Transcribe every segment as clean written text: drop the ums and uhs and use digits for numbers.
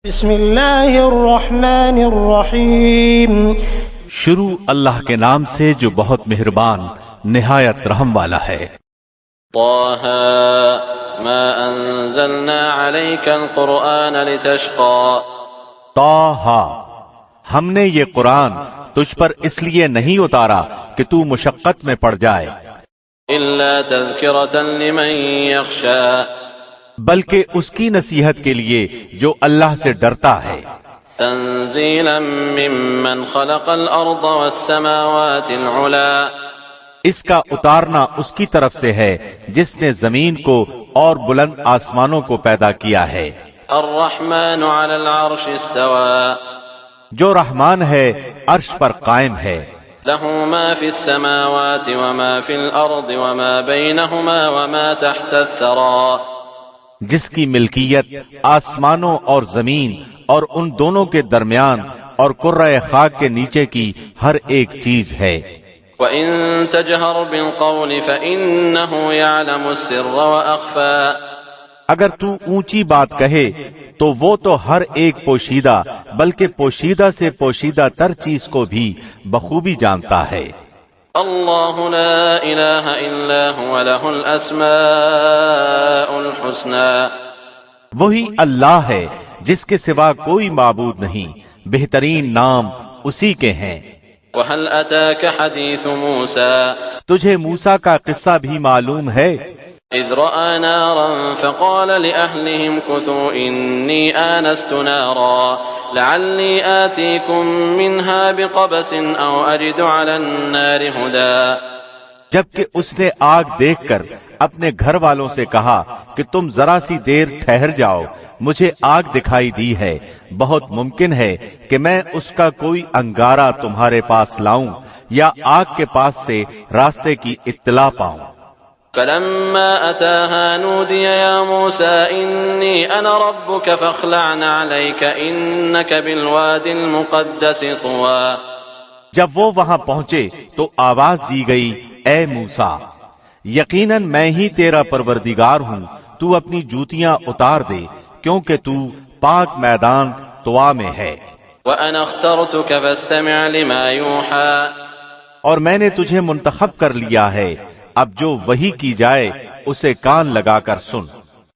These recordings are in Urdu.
بسم اللہ الرحمن الرحیم۔ شروع اللہ کے نام سے جو بہت مہربان نہایت رحم والا ہے۔ طه ما انزلنا عليك القرآن لتشقى طه، ہم نے یہ قرآن تجھ پر اس لیے نہیں اتارا کہ تو مشقت میں پڑ جائے، إلا تذكرة لمن يخشى بلکہ اس کی نصیحت کے لیے جو اللہ سے ڈرتا ہے، تنزيلا ممن خلق الأرض والسماوات العلى اس کا اتارنا اس کی طرف سے ہے جس نے زمین کو اور بلند آسمانوں کو پیدا کیا ہے۔ الرحمن على العرش استوى جو رحمان ہے عرش پر قائم ہے، له ما في السماوات وما في الأرض وما بينهما وما تحت الثرى جس کی ملکیت آسمانوں اور زمین اور ان دونوں کے درمیان اور کرۂ خاک کے نیچے کی ہر ایک چیز ہے۔ وَإِن تَجْهَرْ بِالْقَوْلِ فَإِنَّهُ يَعْلَمُ السِّرَّ وَأَخْفَى اگر تو اونچی بات کہے تو وہ تو ہر ایک پوشیدہ بلکہ پوشیدہ سے پوشیدہ تر چیز کو بھی بخوبی جانتا ہے۔ اللہ لا الہ الا هو له الاسماء الحسنى وہی اللہ ہے جس کے سوا کوئی معبود نہیں، بہترین نام اسی کے ہیں۔ وهل اتاك حدیث موسى تجھے موسیٰ کا قصہ بھی معلوم ہے؟ اذ رأى نارا فقال لأهلهم كثوا انی آنست نارا لعلی آتیکم منها بقبس او اجد على النار هدى جبکہ اس نے آگ دیکھ کر اپنے گھر والوں سے کہا کہ تم ذرا سی دیر ٹھہر جاؤ، مجھے آگ دکھائی دی ہے، بہت ممکن ہے کہ میں اس کا کوئی انگارہ تمہارے پاس لاؤں یا آگ کے پاس سے راستے کی اطلاع پاؤں۔ فلما اتاها نودي يا موسى انی انا ربك فاخلع عليك انك بالوادي المقدس طوى جب وہ وہاں پہنچے تو آواز دی گئی، اے موسیٰ، یقیناً میں ہی تیرا پروردگار ہوں، تو اپنی جوتیاں اتار دے کیونکہ تو پاک میدان طوا میں ہے۔ وَأَنَا اخْتَرْتُكَ فَاسْتَمِعْ لِمَا يُوحَىٰ اور میں نے تجھے منتخب کر لیا ہے، اب جو وحی کی جائے اسے کان لگا کر سن۔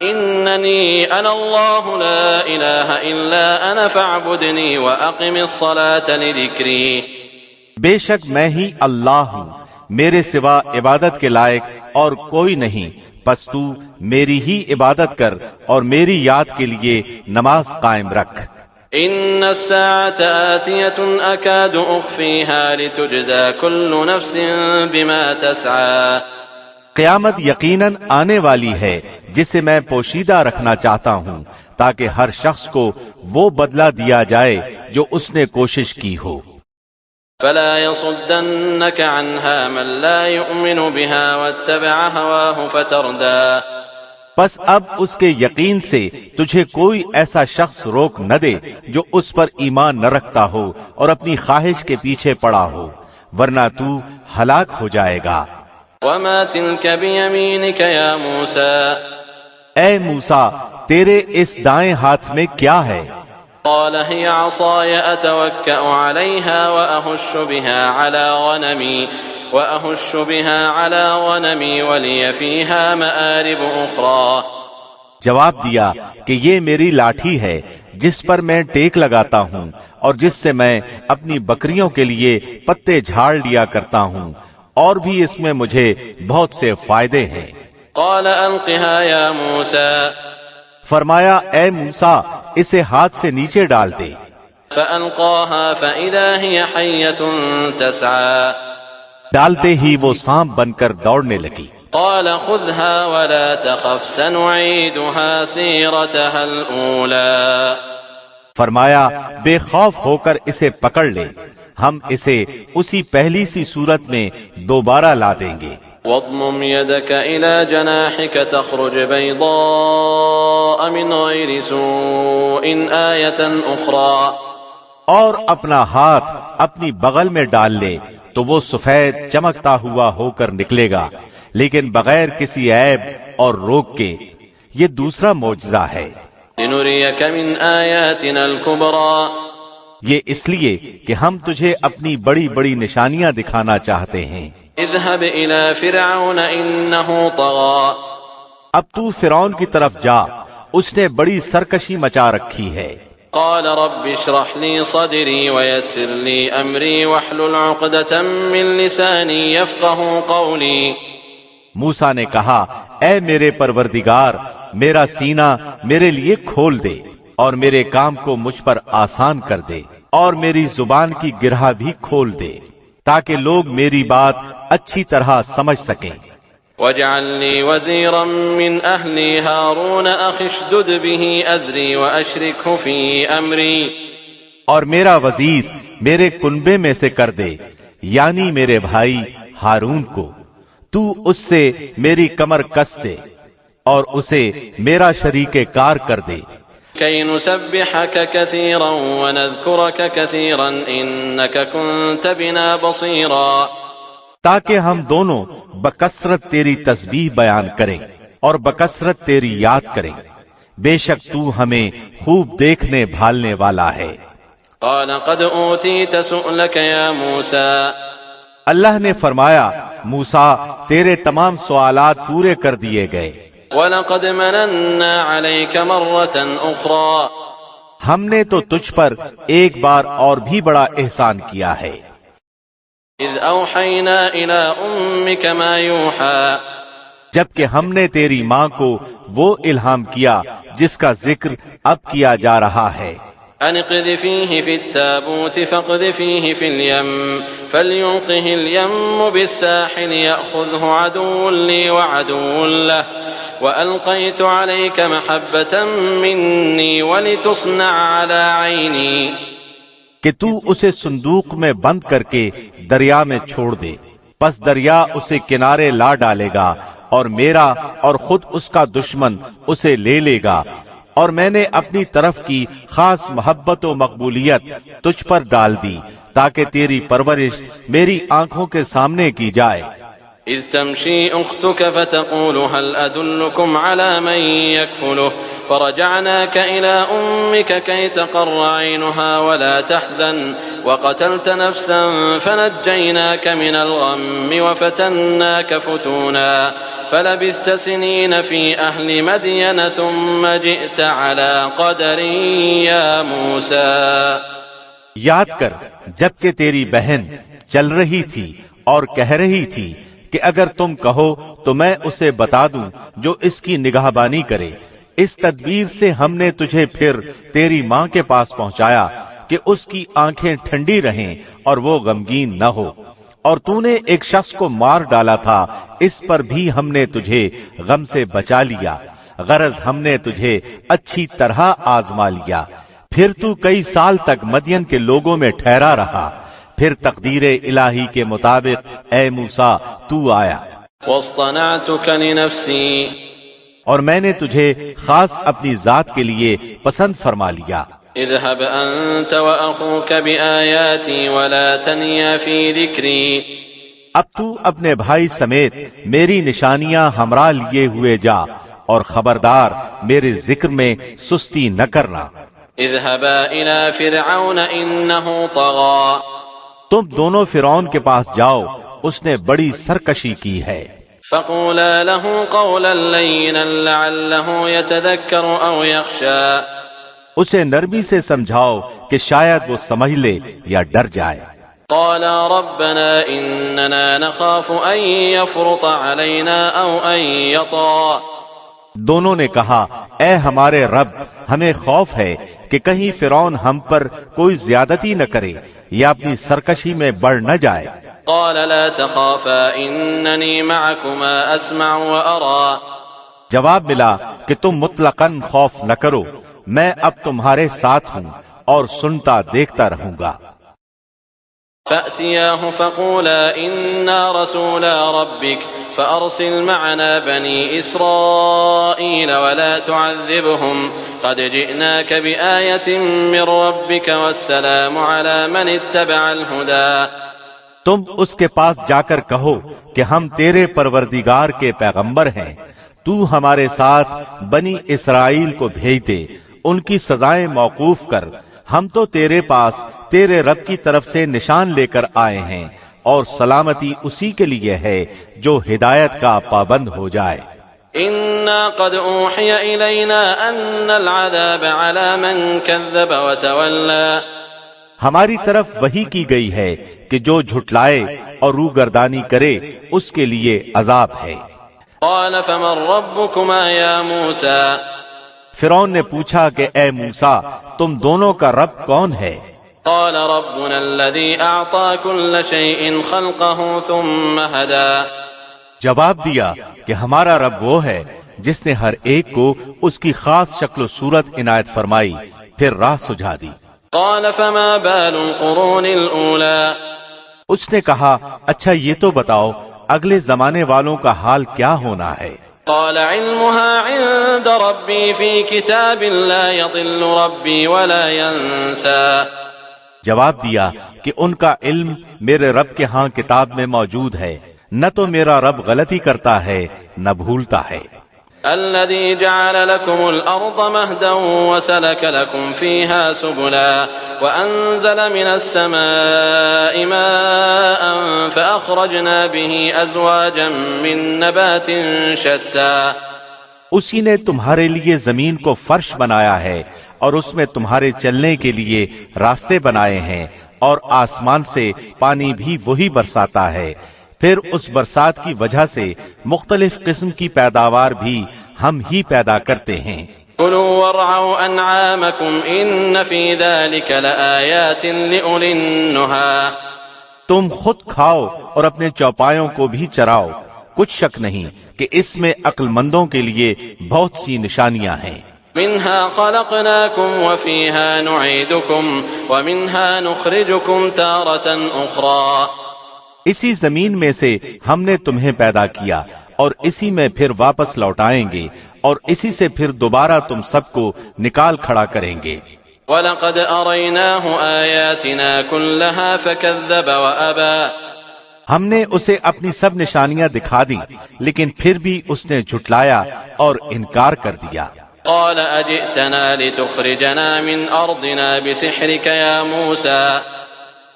إِنَّنِي أَنَا اللَّهُ لَا إِلَٰهَ إِلَّا أَنَا فَاعْبُدْنِي وَأَقِمِ الصَّلَاةَ لِذِكْرِي بے شک میں ہی اللہ ہوں، میرے سوا عبادت کے لائق اور کوئی نہیں، پس تو میری ہی عبادت کر اور میری یاد کے لیے نماز قائم رکھ۔ إِنَّ السَّاعَةَ آتِيَةٌ أَكَادُ أُخْفِيهَا لِتُجْزَىٰ كُلُّ نَفْسٍ بِمَا تَسْعَىٰ قیامت یقیناً آنے والی ہے جسے میں پوشیدہ رکھنا چاہتا ہوں تاکہ ہر شخص کو وہ بدلہ دیا جائے جو اس نے کوشش کی ہو۔ فَلَا يَصُدَّنَّكَ عَنْهَا مَن لَّا يُؤْمِنُ بِهَا وَاتَّبَعَ هَوَاهُ فَتَرْدَىٰ بس اب اس کے یقین سے تجھے کوئی ایسا شخص روک نہ دے جو اس پر ایمان نہ رکھتا ہو اور اپنی خواہش کے پیچھے پڑا ہو، ورنہ تو ہلاک ہو جائے گا۔ وَمَا تِلْكَ بِيَمِينِكَ يَا مُوسَىٰ اے موسیٰ، تیرے اس دائیں ہاتھ میں کیا ہے؟ قال هي عصاي أتوكأ عليها وأهش بها على غنمي ولي فيها مآرب أخرى جواب دیا کہ یہ میری لاٹھی ہے جس پر میں ٹیک لگاتا ہوں اور جس سے میں اپنی بکریوں کے لیے پتے جھاڑ لیا کرتا ہوں، اور بھی اس میں مجھے بہت سے فائدے ہیں۔ قال ألقها يا موسى فرمایا اے موسیٰ، اسے ہاتھ سے نیچے ڈال دے۔ فألقاها فإذا هي حية تسعى ڈالتے ہی وہ سانپ بن کر دوڑنے لگی۔ قال خذها ولا تخف سنعيدها سيرتها الأولى فرمایا بے خوف ہو کر اسے پکڑ لے، ہم اسے اسی پہلی سی صورت میں دوبارہ لا دیں گے۔ واضمم يدك إلى جناحك تخرج بيضاء من غير سوء آية أخرى اور اپنا ہاتھ اپنی بغل میں ڈال لے تو وہ سفید چمکتا ہوا ہو کر نکلے گا، لیکن بغیر کسی عیب اور روگ کے۔ یہ دوسرا معجزہ ہے۔ لنريك من آياتنا الكبرى یہ اس لیے کہ ہم تجھے اپنی بڑی بڑی نشانیاں دکھانا چاہتے ہیں۔ اذهب إلى فرعون إنه طغى اب تو فرعون کی طرف جا، اس نے بڑی سرکشی مچا رکھی ہے۔ قال رب اشرح لي صدري ويسر لي أمري واحلل عقدة من لساني يفقه قولي موسیٰ نے کہا، اے میرے پروردگار، میرا سینہ میرے لیے کھول دے اور میرے کام کو مجھ پر آسان کر دے، اور میری زبان کی گرہ بھی کھول دے تاکہ لوگ میری بات اچھی طرح سمجھ سکیں۔ واجعل لي وزيرا من أهلي هارون أخي اشدد به أزري وأشركه في أمري اور میرا وزیر میرے کنبے میں سے کر دے، یعنی میرے بھائی ہارون کو، تو اس سے میری کمر کس دے اور اسے میرا شریک کار کر دے، كي نسبحك كثيرا ونذكرك كثيرا إنك كنت بنا بصيرا تاکہ ہم دونوں بکثرت تیری تسبیح بیان کریں اور بکثرت تیری یاد کریں، بے شک تو ہمیں خوب دیکھنے بھالنے والا ہے۔ قال قد أوتيت سؤلك يا موسى اللہ نے فرمایا، موسیٰ تیرے تمام سوالات پورے کر دیے گئے، وَلَقَدْ مَنَنَّا عَلَيْكَ مَرَّةً أُخْرَى ہم نے تو تجھ پر ایک بار اور بھی بڑا احسان کیا ہے، إِذْ أَوْحَيْنَا إِلَىٰ أُمِّكَ مَا يُوحَىٰ جبکہ ہم نے تیری ماں کو وہ الہام کیا جس کا ذکر اب کیا جا رہا ہے۔ أن اقذفيه في التابوت فاقذفيه في اليم فليلقه اليم بالساحل يأخذه عدو لي وعدو له وألقيت عليك محبة مني ولتصنع على عيني کہ تو اسے صندوق میں بند کر کے دریا میں چھوڑ دے، پس دریا اسے کنارے لا ڈالے گا اور میرا اور خود اس کا دشمن اسے لے لے گا، اور میں نے اپنی طرف کی خاص محبت و مقبولیت تجھ پر ڈال دی تاکہ تیری پرورش میری آنکھوں کے سامنے کی جائے۔ إذ تمشي أختك فتقول هل أدلكم على من يكفله فرجعناك إلى أمك كي تقر عينها ولا تحزن وقتلت نفسا فنجيناك من الغم وفتناك فتونا فلبثت سنين في أهل مدين ثم جئت على قدر يا موسى یاد کر جبکہ تیری بہن چل رہی تھی اور کہہ رہی تھی کہ اگر تم کہو تو میں اسے بتا دوں جو اس کی نگہبانی کرے، اس تدبیر سے ہم نے تجھے پھر تیری ماں کے پاس پہنچایا کہ اس کی آنکھیں ٹھنڈی رہیں اور وہ غمگین نہ ہو، اور تو نے ایک شخص کو مار ڈالا تھا، اس پر بھی ہم نے تجھے غم سے بچا لیا، غرض ہم نے تجھے اچھی طرح آزما لیا۔ پھر تو کئی سال تک مدین کے لوگوں میں ٹھہرا رہا، پھر تقدیر الہی کے مطابق اے موسیٰ تو آیا، واصطنعتك لنفسي اور میں نے تجھے خاص اپنی ذات کے لیے پسند فرما لیا۔ اذهب أنت وأخوك بآياتي ولا تنيا في ذكري اب تو اپنے بھائی سمیت میری نشانیاں ہمراہ لیے ہوئے جا، اور خبردار میرے ذکر میں سستی نہ کرنا۔ اذهبا إلى فرعون إنه طغى تم دونوں فرعون کے پاس جاؤ، اس نے بڑی سرکشی کی ہے۔ فقولا له قولا لينا لعله يتذكر أو يخشى اسے نرمی سے سمجھاؤ کہ شاید وہ سمجھ لے یا ڈر جائے۔ قالا ربنا إننا نخاف أن يفرط علينا أو أن يطغى دونوں نے کہا، اے ہمارے رب، ہمیں خوف ہے کہ کہیں فرعون ہم پر کوئی زیادتی نہ کرے یا اپنی سرکشی میں بڑھ نہ جائے۔ قال لا تخافا إنني معكما أسمع وأرى جواب ملا کہ تم مطلقاً خوف نہ کرو، میں اب تمہارے ساتھ ہوں اور سنتا دیکھتا رہوں گا۔ فأتياه فقولا إنا رسولا ربك فأرسل معنا بني إسرائيل ولا تعذبهم قد جئناك بآية من ربك والسلام على من اتبع الهدى تم اس کے پاس جا کر کہو کہ ہم تیرے پروردگار کے پیغمبر ہیں، تو ہمارے ساتھ بنی اسرائیل کو بھیج دے ان کی سزائیں موقوف کر، ہم تو تیرے پاس تیرے رب کی طرف سے نشان لے کر آئے ہیں، اور سلامتی اسی کے لیے ہے جو ہدایت کا پابند ہو جائے۔ إنا قد أوحي إلينا أن العذاب على من كذب وتولى ہماری طرف وحی کی گئی ہے کہ جو جھٹلائے اور روگردانی کرے اس کے لیے عذاب ہے۔ قال فمن ربكما يا موسى فرعون نے پوچھا کہ اے موسیٰ تم دونوں کا رب کون ہے؟ قال ربنا الذي أعطى كل شيء خلقه ثم هدى جواب دیا کہ ہمارا رب وہ ہے جس نے ہر ایک کو اس کی خاص شکل و صورت عنایت فرمائی پھر راہ سجھا دی۔ قال فما بال القرون الأولى اس نے کہا اچھا یہ تو بتاؤ اگلے زمانے والوں کا حال کیا ہونا ہے؟ قال علمها عند ربي في كتاب لا يضل ربي ولا ينسى جواب دیا کہ ان کا علم میرے رب کے ہاں کتاب میں موجود ہے، نہ تو میرا رب غلطی کرتا ہے نہ بھولتا ہے۔ الذي جعل لكم الأرض مهدا وسلك لكم فيها سبلا وأنزل من السماء ماء فأخرجنا به أزواجا من نبات شتى اسی نے تمہارے لیے زمین کو فرش بنایا ہے اور اس میں تمہارے چلنے کے لیے راستے بنائے ہیں، اور آسمان سے پانی بھی وہی برساتا ہے، پھر اس برسات کی وجہ سے مختلف قسم کی پیداوار بھی ہم ہی پیدا کرتے ہیں۔ كلوا وارعوا أنعامكم إن في ذلك لآيات لأولي النهى تم خود کھاؤ اور اپنے چوپایوں کو بھی چراؤ، کچھ شک نہیں کہ اس میں عقل مندوں کے لیے بہت سی نشانیاں ہیں۔ منها خلقناكم وفيها نعيدكم ومنها نخرجكم تارة أخرى اسی زمین میں سے ہم نے تمہیں پیدا کیا اور اسی میں پھر واپس لوٹائیں گے اور اسی سے پھر دوبارہ تم سب کو نکال کھڑا کریں گے۔ وَلَقَدْ أَرَيْنَاهُ آيَاتِنَا كُلَّهَا فَكَذَّبَ وَأَبَى ہم نے اسے اپنی سب نشانیاں دکھا دی لیکن پھر بھی اس نے جھٹلایا اور انکار کر دیا۔ قال أجئتنا لتخرجنا من أرضنا بسحرك يا موسى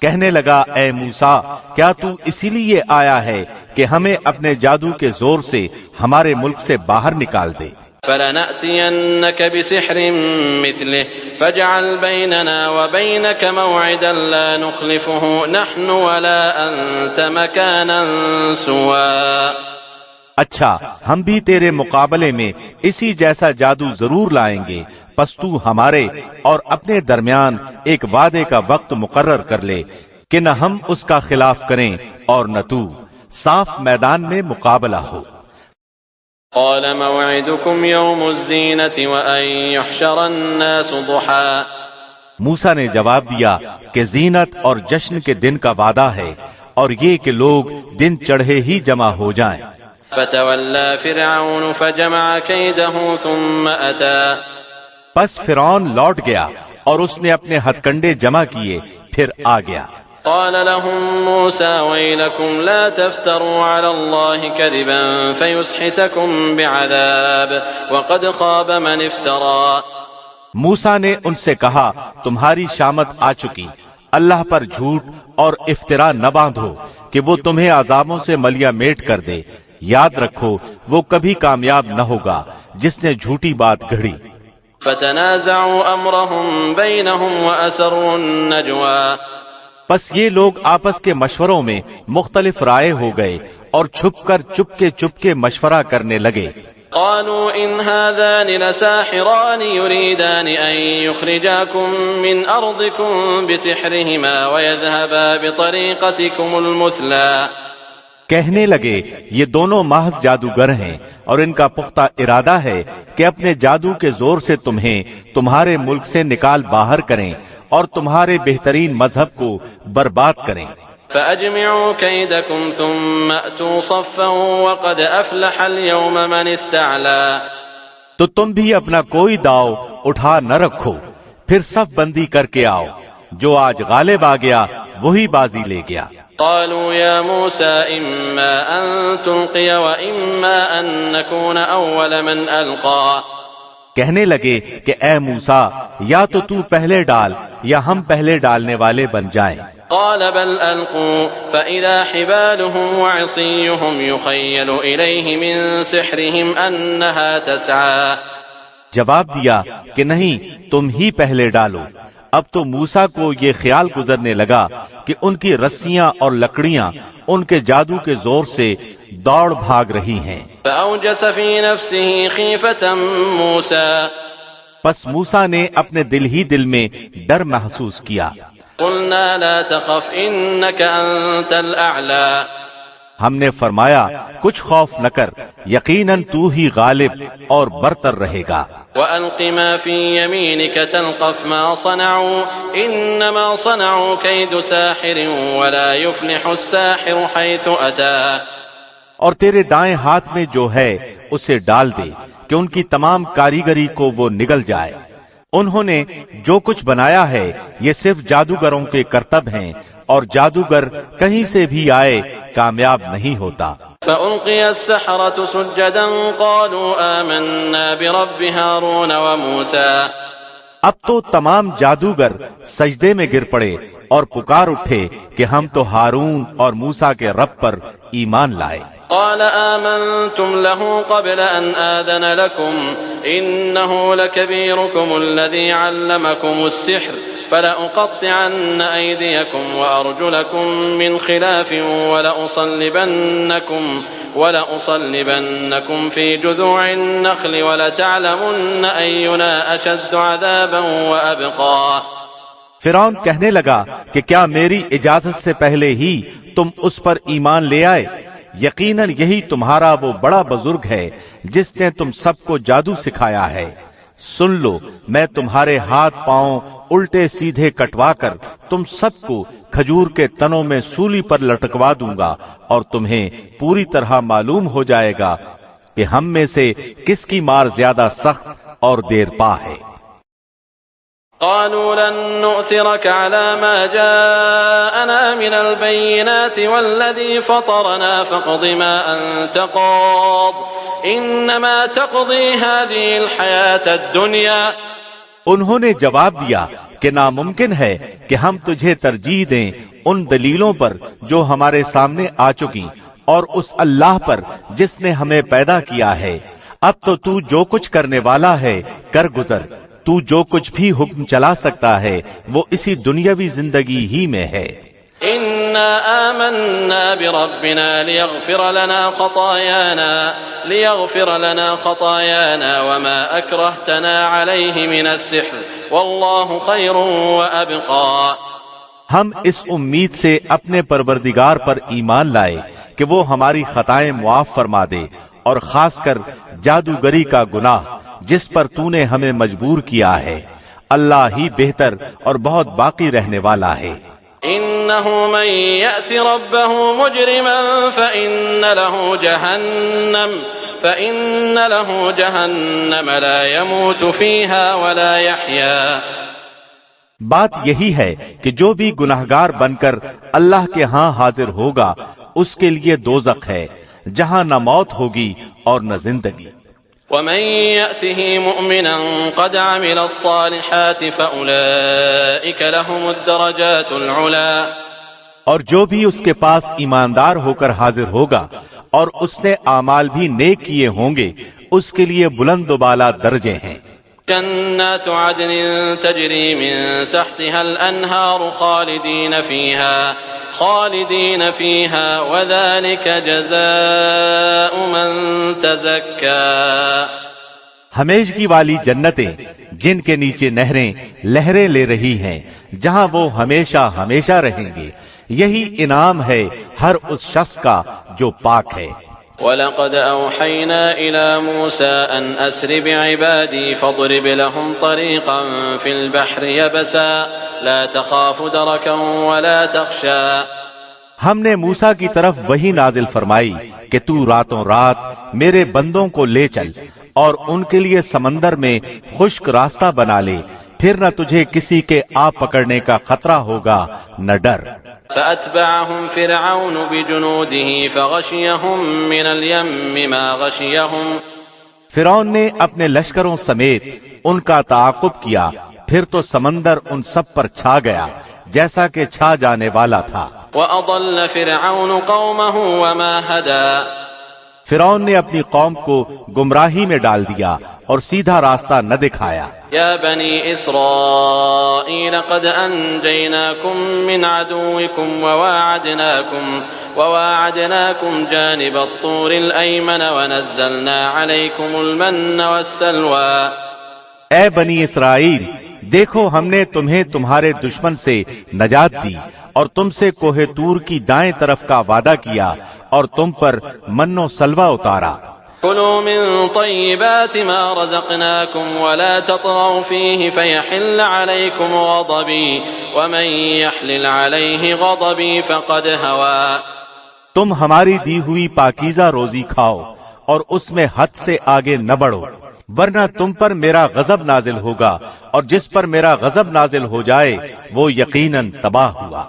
کہنے لگا اے موسیٰ کیا تو اسی لیے آیا ہے کہ ہمیں اپنے جادو کے زور سے ہمارے ملک سے باہر نکال دے؟ فلنأتينك بسحر مثله فاجعل بيننا وبينك موعدا لا نخلفه نحن ولا أنت مكانا سوا اچھا ہم بھی تیرے مقابلے میں اسی جیسا جادو ضرور لائیں گے، پس تو ہمارے اور اپنے درمیان ایک وعدے کا وقت مقرر کر لے کہ نہ ہم اس کا خلاف کریں اور نہ تو، صاف میدان میں مقابلہ ہو۔ قال موعدكم يوم الزينة وأن يحشر الناس ضحى موسیٰ نے جواب دیا کہ زینت اور جشن کے دن کا وعدہ ہے اور یہ کہ لوگ دن چڑھے ہی جمع ہو جائیں۔ فتولى فرعون فجمع كيده ثم أتى پس فرعون لوٹ گیا اور اس نے اپنے ہتھ کنڈے جمع کیے پھر آ گیا۔ قال لهم موسى ويلكم لا تفتروا على الله كذبا فيسحتكم بعذاب وقد خاب من افترى موسیٰ نے ان سے کہا تمہاری شامت آ چکی، اللہ پر جھوٹ اور افترا نہ باندھو کہ وہ تمہیں عذابوں سے ملیا میٹ کر دے، یاد رکھو وہ کبھی کامیاب نہ ہوگا جس نے جھوٹی بات گھڑی۔ فتنازعوا امرهم بينهم واسروا النجوى پس یہ لوگ آپس کے مشوروں میں مختلف رائے ہو گئے اور چھپ کے مشورہ کرنے لگے۔ قالوا ان هذان لساحران يريدان ان يخرجاكم من ارضكم بسحرهما ويذهبا بطريقتكم المثلى کہنے لگے یہ دونوں محض جادوگر ہیں اور ان کا پختہ ارادہ ہے کہ اپنے جادو کے زور سے تمہیں تمہارے ملک سے نکال باہر کریں اور تمہارے بہترین مذہب کو برباد کریں۔ فأجمعوا كيدكم ثم أتوا صفا وقد أفلح اليوم من استعلى تو تم بھی اپنا کوئی داؤ اٹھا نہ رکھو، پھر صف بندی کر کے آؤ، جو آج غالب آ گیا وہی بازی لے گیا۔ قالوا يا موسى إما أن تلقي وإما أن نكون أول من ألقى کہنے لگے کہ اے موسیٰ یا تو پہلے ڈال یا ہم پہلے ڈالنے والے بن جائیں۔ قال بل ألقوا فإذا حبالهم وعصيهم يخيل إليه من سحرهم أنها تسعى۔ جواب دیا کہ نہیں، تم ہی پہلے ڈالو۔ اب تو موسیٰ کو یہ خیال گزرنے لگا کہ ان کی رسیاں اور لکڑیاں ان کے جادو کے زور سے دوڑ بھاگ رہی ہیں۔ فأوجس في نفسه خيفة موسى۔ پس موسیٰ نے اپنے دل ہی دل میں ڈر محسوس کیا۔ قلنا لا تخف إنك أنت الأعلى۔ ہم نے فرمایا کچھ خوف نہ کر، یقیناً تو ہی غالب اور برتر رہے گا۔ وألق ما في يمينك تلقف ما صنعوا إنما صنعوا كيد ساحر ولا يفلح الساحر حيث أتى۔ اور تیرے دائیں ہاتھ میں جو ہے اسے ڈال دے کہ ان کی تمام کاریگری کو وہ نگل جائے۔ انہوں نے جو کچھ بنایا ہے یہ صرف جادوگروں کے کرتب ہیں، اور جادوگر کہیں سے بھی آئے کامیاب نہیں ہوتا۔ فألقي السحرة سجدا قالوا آمنا برب هارون وموسى۔ اب تو تمام جادوگر سجدے میں گر پڑے اور پکار اٹھے کہ ہم تو ہارون اور موسیٰ کے رب پر ایمان لائے۔ قال آمنتم له قبل أن آذن لكم إنه لكبيركم الذي علمكم السحر فلأقطعن أيديكم وأرجلكم من خلاف ولأصلبنكم في جذوع النخل ولتعلمن أينا أشد عذابا وأبقى۔ فرعون کہنے لگا کہ کیا میری اجازت سے پہلے ہی تم اس پر ایمان لے آئے؟ یقیناً یہی تمہارا وہ بڑا بزرگ ہے جس نے تم سب کو جادو سکھایا ہے۔ سن لو، میں تمہارے ہاتھ پاؤں الٹے سیدھے کٹوا کر تم سب کو کھجور کے تنوں میں سولی پر لٹکوا دوں گا، اور تمہیں پوری طرح معلوم ہو جائے گا کہ ہم میں سے کس کی مار زیادہ سخت اور دیر پا ہے۔ قالوا لن نؤثرك على ما جاءنا من البينات والذي فطرنا فاقض ما أنت قاض إنما تقضي هذه الحياة الدنيا۔ انہوں نے جواب دیا کہ ناممکن ہے کہ ہم تجھے ترجیح دیں ان دلیلوں پر جو ہمارے سامنے آ چکی، اور اس اللہ پر جس نے ہمیں پیدا کیا ہے۔ اب تو جو کچھ کرنے والا ہے کر گزر، تو جو کچھ بھی حکم چلا سکتا ہے وہ اسی دنیاوی زندگی ہی میں ہے۔ إنا آمنا بربنا ليغفر لنا خطايانا وما أكرهتنا عليه من السحر والله خير وأبقى۔ ہم اس امید سے اپنے پروردگار پر ایمان لائے کہ وہ ہماری خطائیں معاف فرما دے، اور خاص کر جادوگری کا گناہ جس پر تو نے ہمیں مجبور کیا ہے۔ اللہ ہی بہتر اور بہت باقی رہنے والا ہے۔ إنه من يأت ربه مجرما فإن له جهنم لا يموت فيها ولا يحيا۔ بات یہی ہے کہ جو بھی گناہگار بن کر اللہ کے ہاں حاضر ہوگا اس کے لیے دوزخ ہے، جہاں نہ موت ہوگی اور نہ زندگی۔ ومن يأته مؤمنا قد عمل الصالحات فأولئك لهم الدرجات العلا۔ اور جو بھی اس کے پاس ایماندار ہو کر حاضر ہوگا اور اس نے اعمال بھی نیک کیے ہوں گے، اس کے لیے بلند و بالا درجے ہیں۔ جنات عدن تجری من تحتها الانہار خالدین فیہا وذلک جزاء من تزکا۔ ہمیشگی والی جنتیں جن کے نیچے نہریں لہریں لے رہی ہیں، جہاں وہ ہمیشہ ہمیشہ رہیں گے، یہی انعام ہے ہر اس شخص کا جو پاک ہے۔ وَلَقَدْ أَوْحَيْنَا إِلَى مُوسَىٰ أَنْ أَسْرِ بِعِبَادِي فَاضْرِبْ لَهُمْ طَرِيقًا فِي الْبَحْرِ يَبَسًا لَا تَخَافُ دَرَكًا وَلَا تَخْشَىٰ۔ ہم نے موسیٰ کی طرف وحی نازل فرمائی کہ تو راتوں رات میرے بندوں کو لے چل اور ان کے لیے سمندر میں خشک راستہ بنا لے، پھر نہ تجھے کسی کے آ پکڑنے کا خطرہ ہوگا نہ ڈر۔ فأتبعهم فرعون بجنوده فغشيهم من اليم ما غشيهم فرعون نے اپنے لشکروں سمیت ان کا تعاقب کیا، پھر تو سمندر ان سب پر چھا گیا جیسا کہ چھا جانے والا تھا۔ وَأَضَلَّ فِرْعَوْنُ قَوْمَهُ وَمَا هَدَى فرعون نے اپنی قوم کو گمراہی میں ڈال دیا اور سیدھا راستہ نہ دکھایا۔ يا بني إسرائيل قد أنجيناكم من عدوكم وواعدناكم جانب الطور الأيمن ونزلنا عليكم المن والسلوى۔ اے بنی اسرائیل، دیکھو ہم نے تمہیں تمہارے دشمن سے نجات دی اور تم سے کوہ طور کی دائیں طرف کا وعدہ کیا اور تم پر من و سلوہ اتارا۔ كلوا من طيبات ما رزقناكم ولا تطغوا فيه فيحل عليكم غضبي ومن يحلل عليه غضبي فقد هوى۔ تم ہماری دی ہوئی پاکیزہ روزی کھاؤ اور اس میں حد سے آگے نہ بڑھو، ورنہ تم پر میرا غضب نازل ہوگا اور جس پر میرا غضب نازل ہو جائے وہ یقیناً تباہ ہوا۔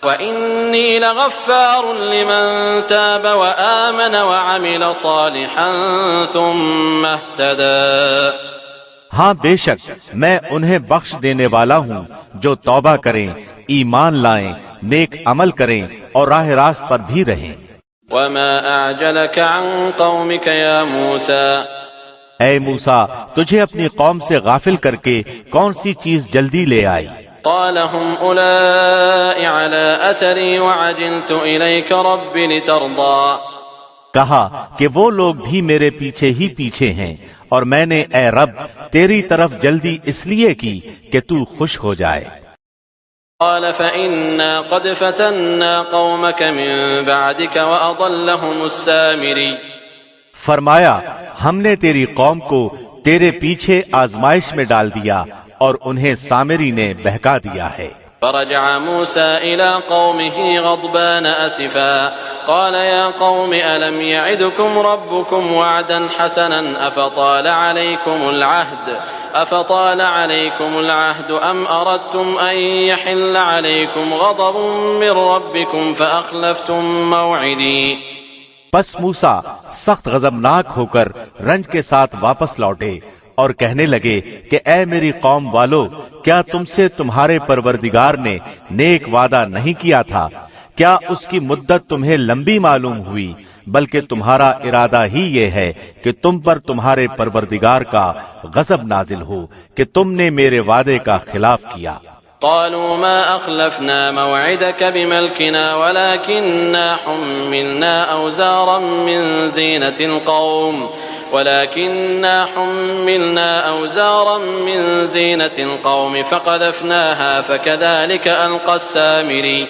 وَإِنِّي لَغَفَّارٌ لِمَن تَابَ وَآمَنَ وَعَمِلَ صَالِحًا ثُمَّ اهْتَدَى۔ ہاں بے شک میں انہیں بخش دینے والا ہوں جو توبہ کریں، ایمان لائیں، نیک عمل کریں اور راہ راست پر بھی رہیں۔ وَمَا أَعْجَلَكَ عَن قَوْمِكَ يَا مُوسَى۔ اے موسیٰ، تجھے اپنی قوم سے غافل کر کے کون سی چیز جلدی لے آئی؟ قال هم أولئك على أثري وعجلت إليك رب لترضى۔ کہا کہ وہ لوگ بھی میرے پیچھے ہی پیچھے ہیں اور میں نے اے رب تیری طرف جلدی اس لیے کی کہ تو خوش ہو جائے۔ قال فإنا قد فتنا قومك من بعدك وأضلهم السامري۔ فرمایا ہم نے تیری قوم کو تیرے پیچھے آزمائش میں ڈال دیا اور انہیں سامری نے بہکا دیا ہے۔ فرجع موسى إلى قومه غضبان أسفا قال يا قوم ألم يعدكم ربكم وعدا حسنا أفطال عليكم العهد أم أردتم أن يحل عليكم غضب من ربكم فأخلفتم موعدي۔ پس موسیٰ سخت غضبناک ہو کر رنج کے ساتھ واپس لوٹے اور کہنے لگے کہ اے میری قوم والو، کیا تم سے تمہارے پروردگار نے نیک وعدہ نہیں کیا تھا؟ کیا اس کی مدت تمہیں لمبی معلوم ہوئی؟ بلکہ تمہارا ارادہ ہی یہ ہے کہ تم پر تمہارے پروردگار کا غضب نازل ہو کہ تم نے میرے وعدے کا خلاف کیا۔ قالوا ما أخلفنا موعدك بملكنا ولكننا حملنا أوزارا من زينة القوم فقذفناها فكذلك ألقى السامري۔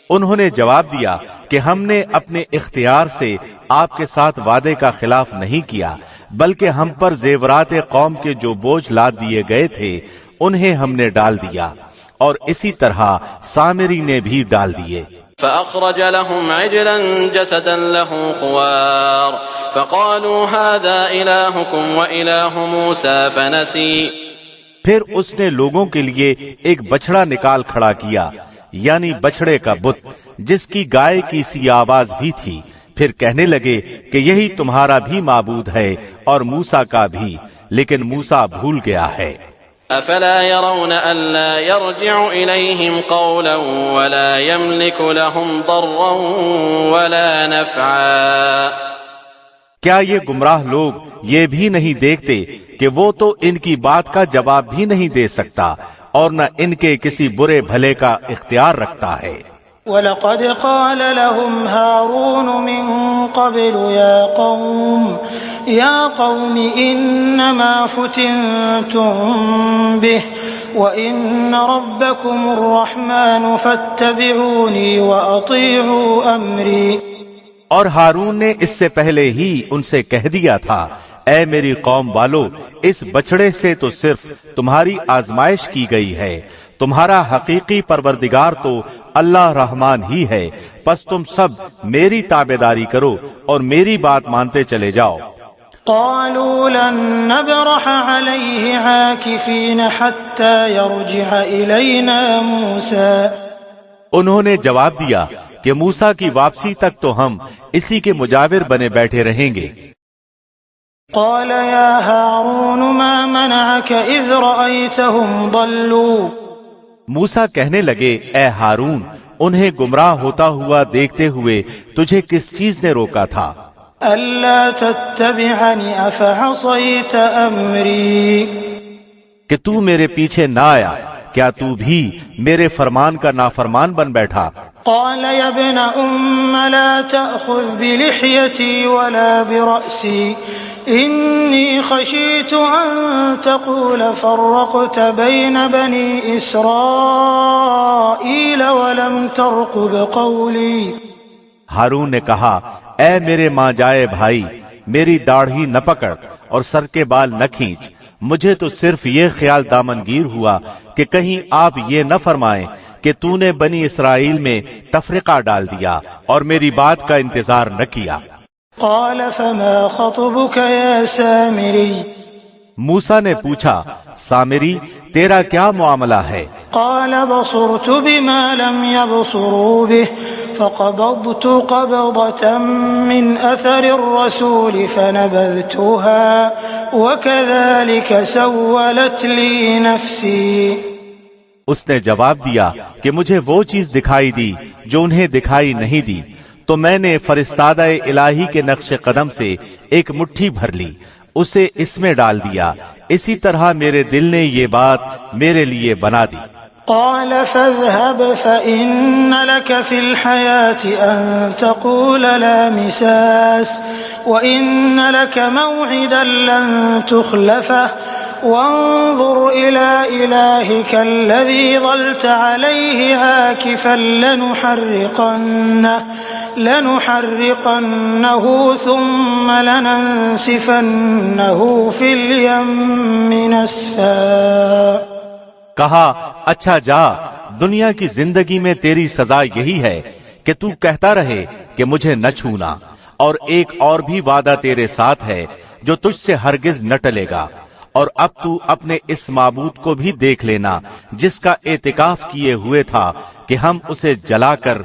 انہوں نے جواب دیا کہ ہم نے اپنے اختیار سے آپ کے ساتھ وعدے کا خلاف نہیں کیا، بلکہ ہم پر زیورات قوم کے جو بوجھ لاد دیے گئے تھے انہیں ہم نے ڈال دیا، اور اسی طرح سامری نے بھی ڈال دیے۔ فأخرج لهم عجلا جسدا له خوار فقالوا هذا إلهكم وإله موسى فنسي۔ پھر اس نے لوگوں کے لیے ایک بچڑا نکال کھڑا کیا، یعنی بچڑے کا بت جس کی گائے کی سی آواز بھی تھی، پھر کہنے لگے کہ یہی تمہارا بھی معبود ہے اور موسیٰ کا بھی، لیکن موسیٰ بھول گیا ہے۔ أفلا يرون ألا يرجع إليهم قولا ولا يملك لهم ضرا ولا نفعا۔ کیا یہ گمراہ لوگ یہ بھی نہیں دیکھتے کہ وہ تو ان کی بات کا جواب بھی نہیں دے سکتا اور نہ ان کے کسی برے بھلے کا اختیار رکھتا ہے۔ وَلَقَدْ قَالَ لَهُمْ هَارُونُ مِن قَبْلُ يَا قَوْمِ إِنَّمَا فُتِنْتُمْ بِهِ وَإِنَّ رَبَّكُمُ الرَّحْمَنُ فَاتَّبِعُونِي وَأَطِيعُوا أَمْرِي۔ اور ہارون نے اس سے پہلے ہی ان سے کہہ دیا تھا، اے میری قوم والو، اس بچڑے سے تو صرف تمہاری آزمائش کی گئی ہے، تمہارا حقیقی پروردگار تو اللہ رحمان ہی ہے، پس تم سب میری تابعداری کرو اور میری بات مانتے چلے جاؤ۔ قالوا لن نبرح عليه عاكفين حتى يرجع إلينا موسى۔ انہوں نے جواب دیا کہ موسیٰ کی واپسی تک تو ہم اسی کے مجاور بنے بیٹھے رہیں گے۔ قال يا هارون ما منعك إذ رأيتهم ضلوا موسیٰ کہنے لگے اے ہارون انہیں گمراہ ہوتا ہوا دیکھتے ہوئے تجھے کس چیز نے روکا تھا؟ ألا تتبعني أفعصيت أمري کہ تو میرے پیچھے نہ آیا، کیا تو بھی میرے فرمان کا نافرمان بن بیٹھا؟ قال يا ابن لا تأخذ بلحيتي ولا برأسي إني خشيت أن تقول فرقت بين بني إسرائيل ولم ترقب قولي ہارون نے کہا اے میرے ماں جائے بھائی، میری داڑھی نہ پکڑ اور سر کے بال نہ کھینچ، مجھے تو صرف یہ خیال دامنگیر ہوا کہ کہیں آپ یہ نہ فرمائیں کہ تو نے بنی اسرائیل میں تفرقہ ڈال دیا اور میری بات کا انتظار نہ کیا۔ قال فما خطبك يا سامري موسیٰ نے پوچھا سامری تیرا کیا معاملہ ہے؟ قال بصرت بما لم يبصروا به فقبضت قبضة من أثر الرسول فنبذتها وكذلك سولت لي نفسي اس نے جواب دیا کہ مجھے وہ چیز دکھائی دی جو انہیں دکھائی نہیں دی، تو میں نے فرستادہ الہی کے نقش قدم سے ایک مٹھی بھر لی، اسے اس میں ڈال دیا، اسی طرح میرے دل نے یہ بات میرے لیے بنا دی۔ قال فاذهب فإن لك في الحياة أن تقول لا مساس وإن لك موعدا لن تخلفه وانظر إلى إلهك الذي ظلت عليه عاكفا لنحرقنه ثم لننسفنه في اليم نسفا کہا اچھا جا، دنیا کی زندگی میں تیری سزا یہی ہے کہ تو کہتا رہے کہ مجھے نہ چھونا، اور ایک اور بھی وعدہ تیرے ساتھ ہے جو تجھ سے ہرگز نہ ٹلے گا، اور اب تو اپنے اس معبود کو بھی دیکھ لینا جس کا اعتکاف کیے ہوئے تھا کہ ہم اسے جلا کر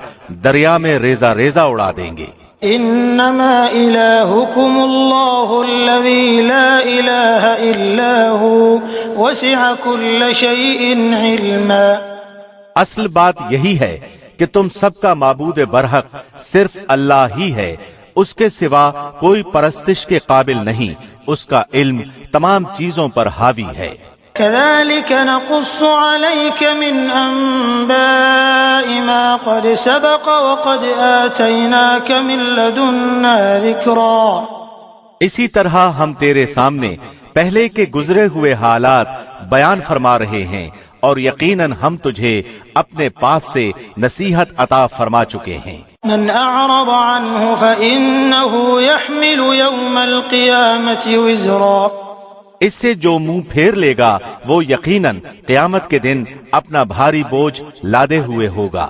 دریا میں ریزہ ریزہ اڑا دیں گے۔ انما الہکم اللہ الذی لا الہ الا هو وسع کل شیء علما اصل بات یہی ہے کہ تم سب کا معبود برحق صرف اللہ ہی ہے، اس کے سوا کوئی پرستش کے قابل نہیں، اس کا علم تمام چیزوں پر حاوی ہے۔ كذلك نقص عليك من أنباء ما قد سبق وقد آتيناك من لدنا ذكرا اسی طرح ہم تیرے سامنے پہلے کے گزرے ہوئے حالات بیان فرما رہے ہیں، اور یقیناً ہم تجھے اپنے پاس سے نصیحت عطا فرما چکے ہیں۔ من أعرض عنه فإنه يحمل يوم القيامة وزرا اس سے جو منہ پھیر لے گا وہ یقیناً قیامت کے دن اپنا بھاری بوجھ لادے ہوئے ہوگا۔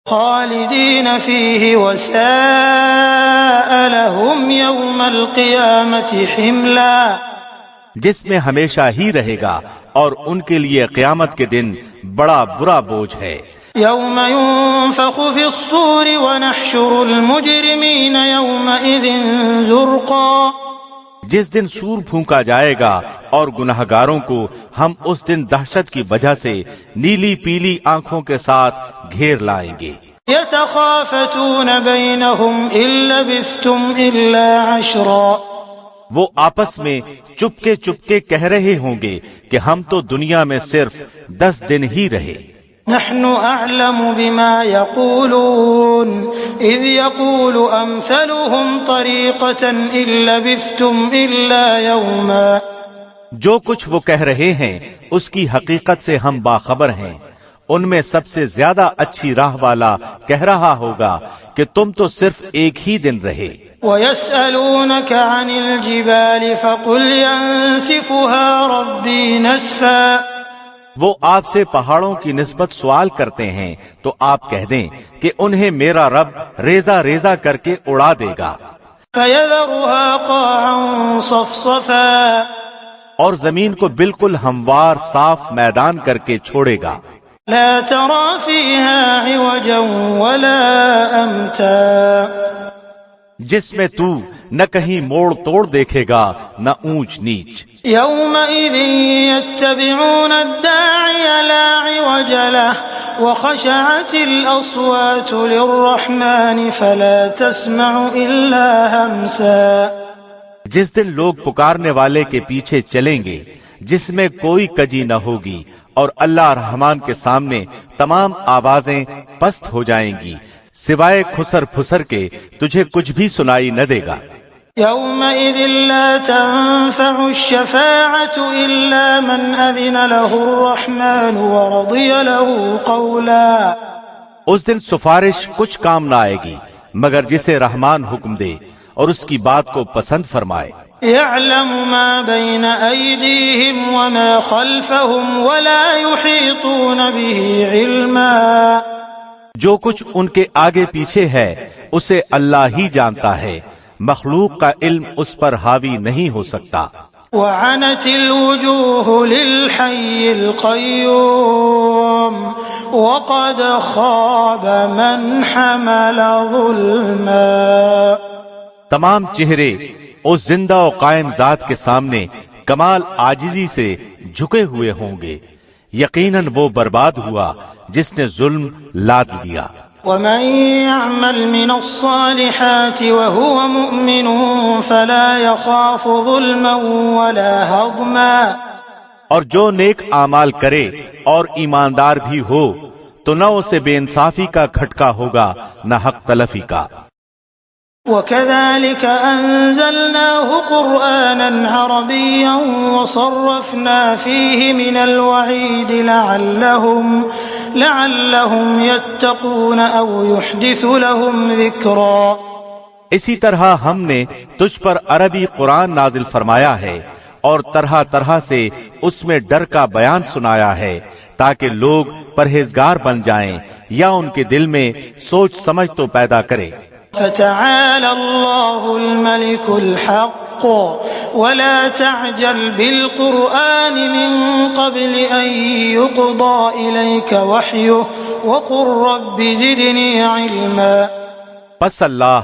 خالدین فیہ وساء لهم یوم القیامة حملا جس میں ہمیشہ ہی رہے گا اور ان کے لیے قیامت کے دن بڑا برا بوجھ ہے۔ یوم ينفخ في الصور ونحشر المجرمین یومئذ زرقا جس دن سور پھونکا جائے گا اور گنہگاروں کو ہم اس دن دہشت کی وجہ سے نیلی پیلی آنکھوں کے ساتھ گھیر لائیں گے۔ یتخافتون بینہم ان لبثتم الا عشرا وہ آپس میں چپکے چپکے کہہ رہے ہوں گے کہ ہم تو دنیا میں صرف 10 دن ہی رہے۔ نحن اعلم بما يقولون اذ يقول امثلهم طريقة ان لبثتم الا يوما جو کچھ وہ کہہ رہے ہیں اس کی حقیقت سے ہم باخبر ہیں، ان میں سب سے زیادہ اچھی راہ والا کہہ رہا ہوگا کہ تم تو صرف ایک ہی دن رہے۔ وَيَسْأَلُونَكَ عَنِ الْجِبَالِ فَقُلْ يَنسِفُهَا رَبِّي نَسْفًا وہ آپ سے پہاڑوں کی نسبت سوال کرتے ہیں تو آپ کہہ دیں کہ انہیں میرا رب ریزہ ریزہ کر کے اڑا دے گا۔ فَيَذَرُهَا قَاعًا صَفْصَفًا اور زمین کو بالکل ہموار صاف میدان کر کے چھوڑے گا۔ لا ترى فيها عوجا ولا أمتا جس میں تو نہ کہیں موڑ توڑ دیکھے گا نہ اونچ نیچ. يومئذ يتبعون الداعي لا عوج له وخشعت الأصوات للرحمن فلا تسمع إلا همسا. جس دن لوگ پکارنے والے کے پیچھے چلیں گے جس میں کوئی کجی نہ ہوگی اور اللہ رحمان کے سامنے تمام آوازیں پست ہو جائیں گی سوائے خسر پھسر کے تجھے کچھ بھی سنائی نہ دے گا. يومئذ لا تنفع الشفاعة إلا من أذن له الرحمن ورضي له قولا. اس دن سفارش کچھ کام نہ آئے گی مگر جسے رحمان حکم دے اور اس کی بات کو پسند فرمائے. يعلم ما بين أيديهم وما خلفهم ولا يحيطون به علما. جو کچھ ان کے آگے پیچھے ہے اسے اللہ ہی جانتا ہے مخلوق کا علم اس پر حاوی نہیں ہو سکتا. وعنت الوجوه للحي القيوم وقد خاب من حمل ظلما. تمام چہرے اس زندہ و قائم ذات کے سامنے کمال عاجزی سے جھکے ہوئے ہوں گے. یقیناً وہ برباد ہوا جس نے ظلم لاد لیا. ومن يعمل من الصالحات وهو مؤمن فلا يخاف ظلما ولا هضما. اور جو نیک اعمال کرے اور ایماندار بھی ہو تو نہ اسے بے انصافی کا کھٹکا ہوگا نہ حق تلفی کا. وكذلك أنزلناه قرآنا عربيا وصرفنا فيه من الوعيد لعلهم يتقون أو يحدث لهم ذكرا. اسی طرح ہم نے تجھ پر عربی قرآن نازل فرمایا ہے اور طرح طرح سے اس میں ڈر کا بیان سنایا ہے تاکہ لوگ پرہیزگار بن جائیں یا ان کے دل میں سوچ سمجھ تو پیدا کرے. فتعالى الله الملك الحق ولا تعجل بالقرآن من قبل أن يقضى إليك وحيه وقل رب زدني علما. پس اللہ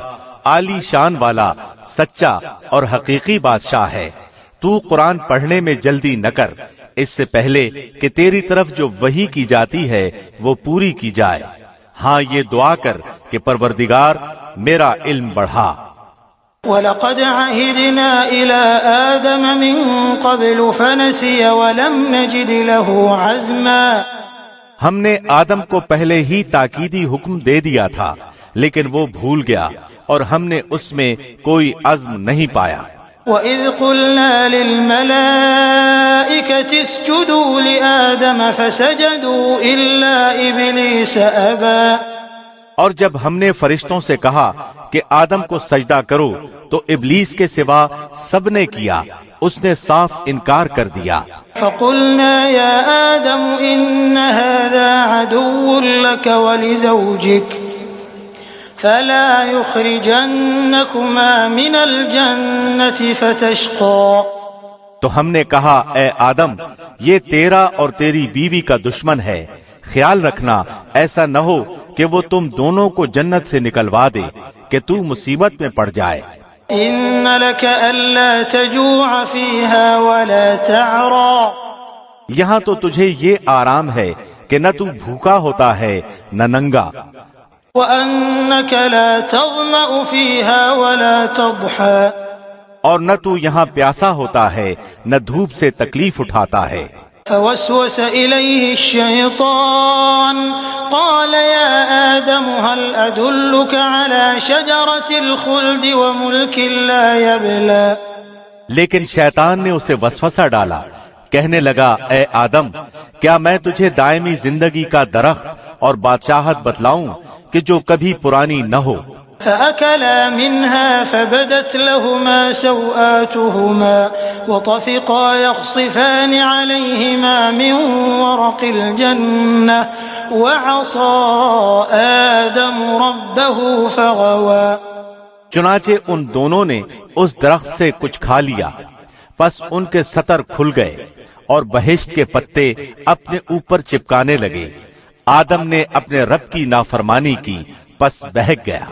عالی شان والا سچا اور حقیقی بادشاہ ہے. تو قرآن پڑھنے میں جلدی نہ کر اس سے پہلے کہ تیری طرف جو وحی کی جاتی ہے وہ پوری کی جائے. ہاں یہ دعا کر کہ پروردگار میرا علم بڑھا. وَلَقَدْ عَهِدْنَا إِلَىٰ آدَمَ مِن قَبْلُ فَنَسِيَ وَلَمْ نَجِدْ لَهُ عَزْمًا. ہم نے آدم کو پہلے ہی تاکیدی حکم دے دیا تھا لیکن وہ بھول گیا اور ہم نے اس میں کوئی عزم نہیں پایا. وَإِذْ قُلْنَا لِلْمَلَائِكَةِ اسْجُدُوا لِآدَمَ فَسَجَدُوا إِلَّا إِبْلِيسَ أَبَىٰ. اور جب ہم نے فرشتوں سے کہا کہ آدم کو سجدہ کرو تو ابلیس کے سوا سب نے کیا اس نے صاف انکار کر دیا. فَقُلْنَا يَا آدَمُ إِنَّ هَٰذَا عَدُوٌّ لَكَ وَلِزَوْجِكَ فَلَا يُخْرِجَنَّكُمَا مِنَ الْجَنَّةِ فَتَشْقَىٰ. تو ہم نے کہا اے آدم یہ تیرا اور تیری بیوی کا دشمن ہے خیال رکھنا ایسا نہ ہو کہ وہ تم دونوں کو جنت سے نکلوا دے کہ تو مصیبت میں پڑ جائے. إِنَّ لَكَ أَلَّا تَجُوعَ فِيهَا وَلَا تَعْرَىٰ. یہاں تو تجھے یہ آرام ہے کہ نہ تو بھوکا ہوتا ہے نہ ننگا. وَأَنَّكَ لَا تَظْمَأُ فِيهَا وَلَا تَضْحَىٰ. اور نہ تو یہاں پیاسا ہوتا ہے نہ دھوپ سے تکلیف اٹھاتا ہے. فوسوس إليه الشيطان قال يا آدم هل أدلك على شجرة الخلد وملك لا يبلى. لیکن شیطان نے اسے وسوسہ ڈالا کہنے لگا اے آدم کیا میں تجھے دائمی زندگی کا درخت اور بادشاہت بتلاؤں کہ جو کبھی پرانی نہ ہو. فأكلا منها فبدت لهما سوآتهما وطفقا يخصفان عليهما من ورق الجنة وعصى آدم ربه فغوى. چنانچہ ان دونوں نے اس درخت سے کچھ کھا لیا پس ان کے ستر کھل گئے اور بہشت کے پتے اپنے اوپر چپکانے لگے. آدم نے اپنے رب کی نافرمانی کی پس بہک گیا.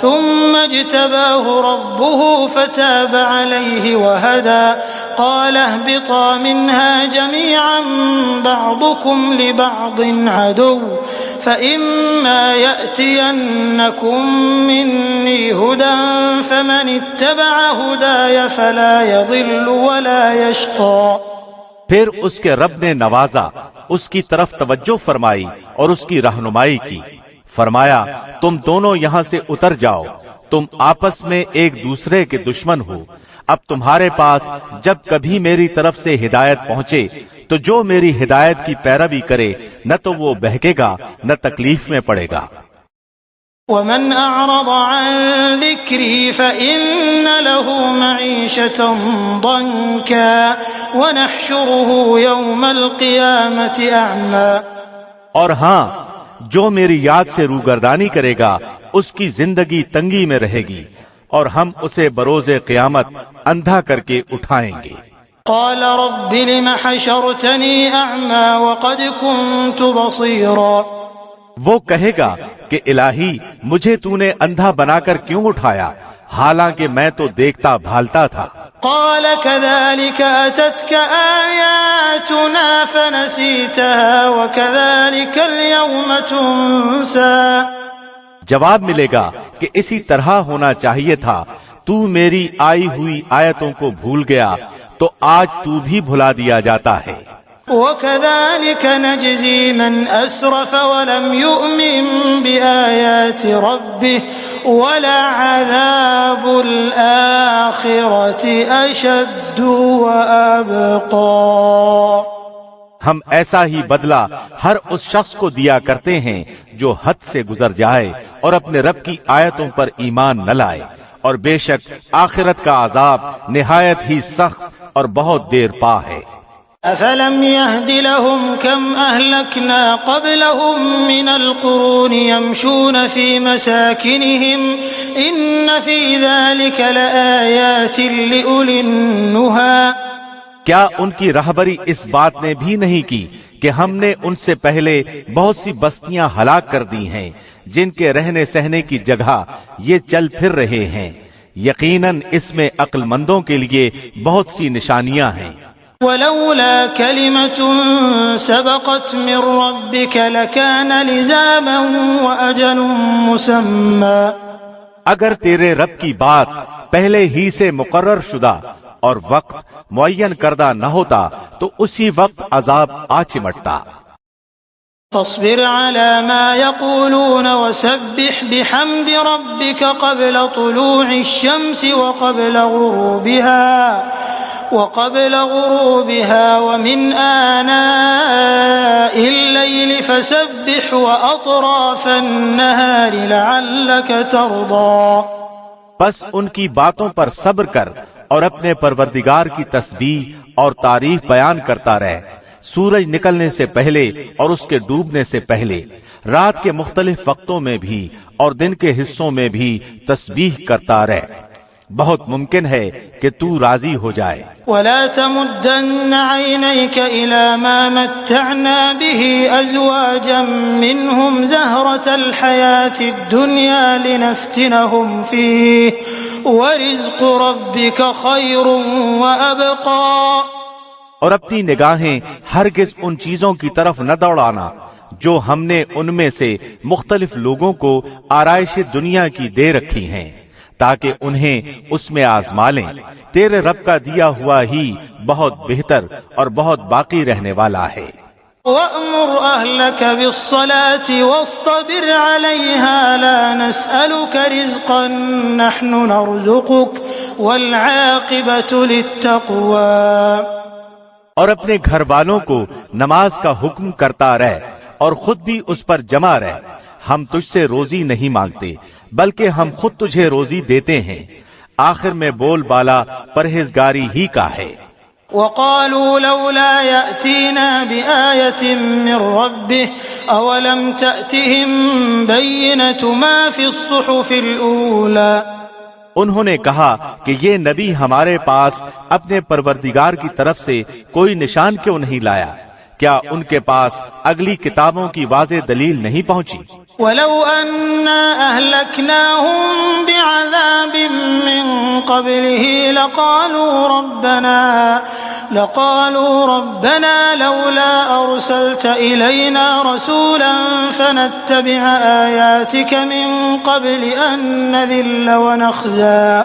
ثم اجتباه ربه فتاب عليه وهدى قال اهبطا منها جميعا بعضكم لبعض عدو فإما يأتينكم مني هدى فمن اتبع هداي فلا يضل ولا يشقى۔ پھر اس کے رب نے نوازا، اس کی طرف توجہ فرمائی اور اس کی رہنمائی کی۔ فرمایا تم دونوں یہاں سے اتر جاؤ، تم آپس میں ایک دوسرے کے دشمن ہو۔ اب تمہارے پاس جب کبھی میری طرف سے ہدایت پہنچے تو جو میری ہدایت کی پیروی کرے نہ تو وہ بہکے گا نہ تکلیف میں پڑے گا۔ ومن أعرض عن ذكري فإن له معيشة ضنكا ونحشره يوم القيامة أعمى۔ اور ہاں، جو میری یاد سے روگردانی کرے گا اس کی زندگی تنگی میں رہے گی اور ہم اسے بروز قیامت اندھا کر کے اٹھائیں گے۔ قال رب لم حشرتني أعمى وقد كنت بصيرا۔ وہ کہے گا کہ الہی مجھے تو نے اندھا بنا کر کیوں اٹھایا حالانکہ میں تو دیکھتا بھالتا تھا۔ قال كذلك أتتك آياتنا فنسيتها وكذلك اليوم تنسى۔ جواب ملے گا کہ اسی طرح ہونا چاہیے تھا، تو میری آئی ہوئی آیتوں کو بھول گیا تو آج تو بھی بھلا دیا جاتا ہے۔ وَكَذَلِكَ نَجْزِي مَنْ أَسْرَفَ وَلَمْ يُؤْمِنْ بِآيَاتِ رَبِّهِ وَلَعَذَابُ الْآخِرَةِ أَشَدُّ وَأَبْقَى۔ ہم ایسا ہی بدلہ ہر اس شخص کو دیا کرتے ہیں جو حد سے گزر جائے اور اپنے رب کی آیتوں پر ایمان نہ لائے، اور بے شک آخرت کا عذاب نہایت ہی سخت اور بہت دیر پا ہے۔ أَفَلَمْ يَهْدِ لَهُمْ كَمْ أَهْلَكْنَا قَبْلَهُمْ مِنَ الْقُرُونِ يَمْشُونَ فِي مَسَاكِنِهِمْ إِنَّ فِي ذَلِكَ لَآيَاتٍ لِأُولِي النُّهَى۔ کیا ان کی رہبری اس بات نے بھی نہیں کی کہ ہم نے ان سے پہلے بہت سی بستیاں ہلاک کر دی ہیں جن کے رہنے سہنے کی جگہ یہ چل پھر رہے ہیں؟ یقیناً اس میں عقل مندوں کے لیے بہت سی نشانیاں ہیں۔ وَلَوْلَا كَلِمَةٌ سَبَقَتْ مِنْ رَبِّكَ لَكَانَ لِزَامًا وَأَجَلٌ مُّسَمًّى۔ اگر تیرے رب کی بات پہلے ہی سے مقرر شدہ اور وقت معین کردہ نہ ہوتا تو اسی وقت عذاب آ چمٹتا۔ فاصبر على ما يقولون وسبح بحمد ربك قبل طلوع الشمس وقبل غروبها ومن آناء الليل فسبح وأطراف النهار لعلك ترضى۔ بس ان کی باتوں پر صبر کر اور اپنے پروردگار کی تسبیح اور تعریف بیان کرتا رہ، سورج نکلنے سے پہلے اور اس کے ڈوبنے سے پہلے، رات کے مختلف وقتوں میں بھی اور دن کے حصوں میں بھی تسبیح کرتا رہ، بہت ممکن ہے کہ تو راضی ہو جائے۔ وَلَا تَمُدَّنَّ عَيْنَيْكَ إِلَى مَا مَتَّعْنَا بِهِ أَزْوَاجًا مِّنْهُمْ زَهْرَةَ الْحَيَاةِ الدُّنْيَا لِنَفْتِنَهُمْ فِيهِ وَرِزْقُ رَبِّكَ خَيْرٌ وَأَبْقَى۔ اور اپنی نگاہیں ہرگز ان چیزوں کی طرف نہ دوڑانا جو ہم نے ان میں سے مختلف لوگوں کو آرائش دنیا کی دے رکھی ہیں تاکہ انہیں اس میں آزما لیں۔ تیرے رب کا دیا ہوا ہی بہت بہتر اور بہت باقی رہنے والا ہے۔ وَأْمُرْ أَهْلَكَ بِالصَّلَاةِ وَاصْطَبِرْ عَلَيْهَا لَا نَسْأَلُكَ رِزْقًا نَحْنُ نَرْزُقُكَ وَالْعَاقِبَةُ لِلتَّقْوَى۔ اور اپنے گھر والوں کو نماز کا حکم کرتا رہ اور خود بھی اس پر جمع رہ، ہم تجھ سے روزی نہیں مانگتے بلکہ ہم خود تجھے روزی دیتے ہیں، آخر میں بول بالا پرہیزگاری ہی کا ہے۔ وَقَالُوا لَوْلَا يَأْتِينَا بِآيَةٍ مِّن رَّبِّهِ أَوَلَمْ تَأْتِهِم بَيِّنَةُ مَا فِي الصُّحُفِ الْأُولَى۔ انہوں نے کہا کہ یہ نبی ہمارے پاس اپنے پروردگار کی طرف سے کوئی نشان کیوں نہیں لایا؟ کیا ان کے پاس اگلی کتابوں کی واضح دلیل نہیں پہنچی؟ ولو أنا أهلكناهم بعذاب من قبله لقالوا ربنا لولا أرسلت إلينا رسولا فنتبع آياتك من قبل أن نذل ونخزى.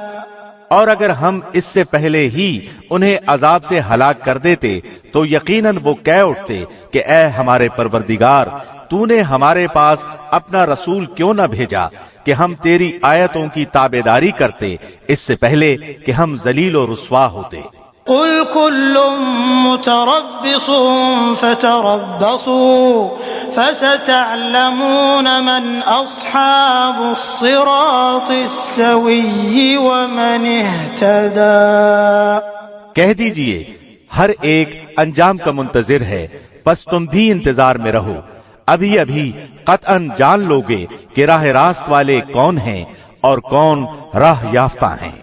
اور اگر ہم اس سے پہلے ہی انہیں عذاب سے ہلاک کر دیتے تو یقیناً وہ کہہ اٹھتے کہ اے ہمارے پروردگار، تو نے ہمارے پاس اپنا رسول کیوں نہ بھیجا کہ ہم تیری آیتوں کی تابعداری کرتے اس سے پہلے کہ ہم ذلیل و رسوا ہوتے. قل كل متربص فتربصوا فستعلمون من أصحاب الصراط السوي ومن اهتدى. کہہ دیجئے ہر ایک انجام کا منتظر ہے، پس تم بھی انتظار میں رہو، ابھی ابھی قطعاً جان لوگے کہ راہ راست والے کون ہیں اور کون راہ یافتہ ہیں.